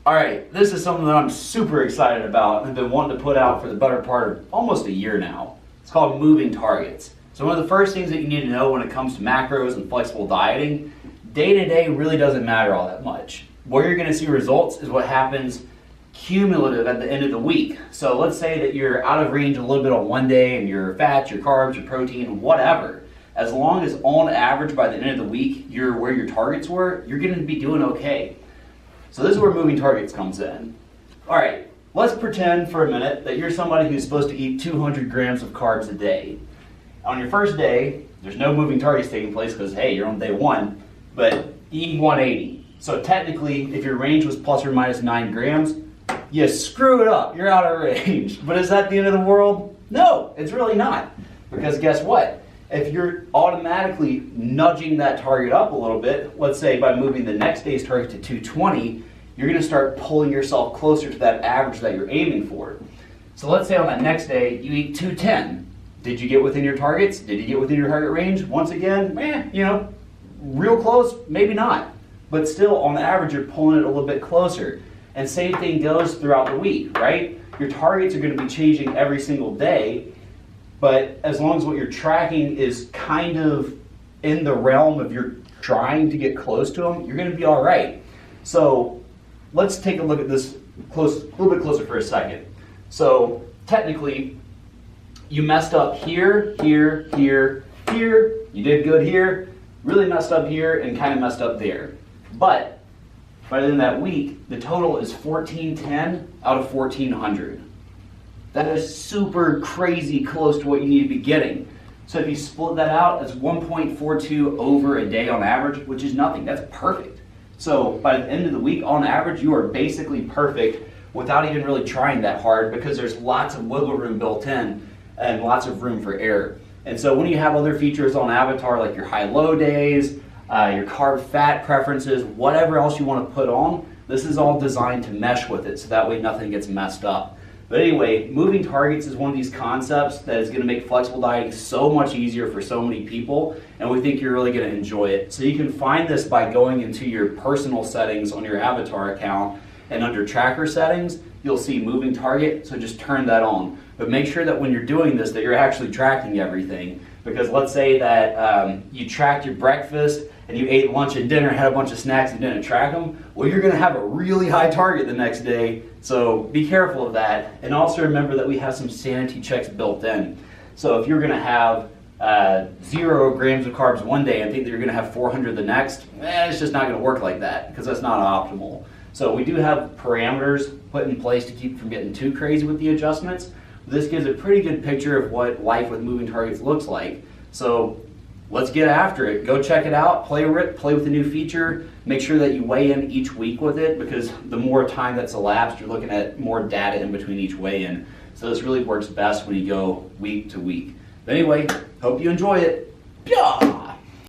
All right, this is something that I'm super excited about and have been wanting to put out for the better part of almost a year now. It's called moving targets. So one of the first things that you need to know when it comes to macros and flexible dieting, day to day really doesn't matter all that much. Where you're gonna see results is what happens cumulative at the end of the week. So let's say that you're out of range a little bit on one day and your fats, your carbs, your protein, whatever. As long as on average by the end of the week, you're where your targets were, you're gonna be doing okay. So this is where moving targets comes in. All right, let's pretend for a minute that you're somebody who's supposed to eat 200 grams of carbs a day. On your first day, there's no moving targets taking place because, hey, you're on day one, but eating 180. So technically, if your range was plus or minus 9 grams, you screw it up, you're out of range. But is that the end of the world? No, it's really not. Because guess what? If you're automatically nudging that target up a little bit, let's say by moving the next day's target to 220, you're gonna start pulling yourself closer to that average that you're aiming for. So let's say on that next day, you eat 210. Did you get within your targets? Did you get within your target range? Once again, real close, maybe not. But still, on average, you're pulling it a little bit closer. And same thing goes throughout the week, right? Your targets are gonna be changing every single day, but as long as what you're tracking is kind of in the realm of you're trying to get close to them, you're gonna be all right. So let's take a look at this a little bit closer for a second. So technically, you messed up here, here, here, here. You did good here, really messed up here, and kind of messed up there. But by the end of that week, the total is 1410 out of 1400. That is super crazy close to what you need to be getting. So if you split that out, it's 1.42 over a day on average, which is nothing. That's perfect. So by the end of the week, on average, you are basically perfect without even really trying that hard because there's lots of wiggle room built in and lots of room for error. And so when you have other features on Avatar like your high-low days, your carb-fat preferences, whatever else you want to put on, this is all designed to mesh with it so that way nothing gets messed up. But anyway, moving targets is one of these concepts that is going to make flexible dieting so much easier for so many people, and we think you're really going to enjoy it. So you can find this by going into your personal settings on your Avatar account, and under tracker settings, you'll see moving target, so just turn that on. But make sure that when you're doing this that you're actually tracking everything, because let's say that you tracked your breakfast and you ate lunch and dinner, had a bunch of snacks and didn't track them, well, you're gonna have a really high target the next day, so be careful of that. And also remember that we have some sanity checks built in. So if you're gonna have 0 grams of carbs one day and think that you're gonna have 400 the next, it's just not gonna work like that, because that's not optimal. So we do have parameters put in place to keep from getting too crazy with the adjustments. This gives a pretty good picture of what life with moving targets looks like. So let's get after it. Go check it out, play with the new feature. Make sure that you weigh in each week with it, because the more time that's elapsed, you're looking at more data in between each weigh-in. So this really works best when you go week to week. But anyway, hope you enjoy it. Yeah.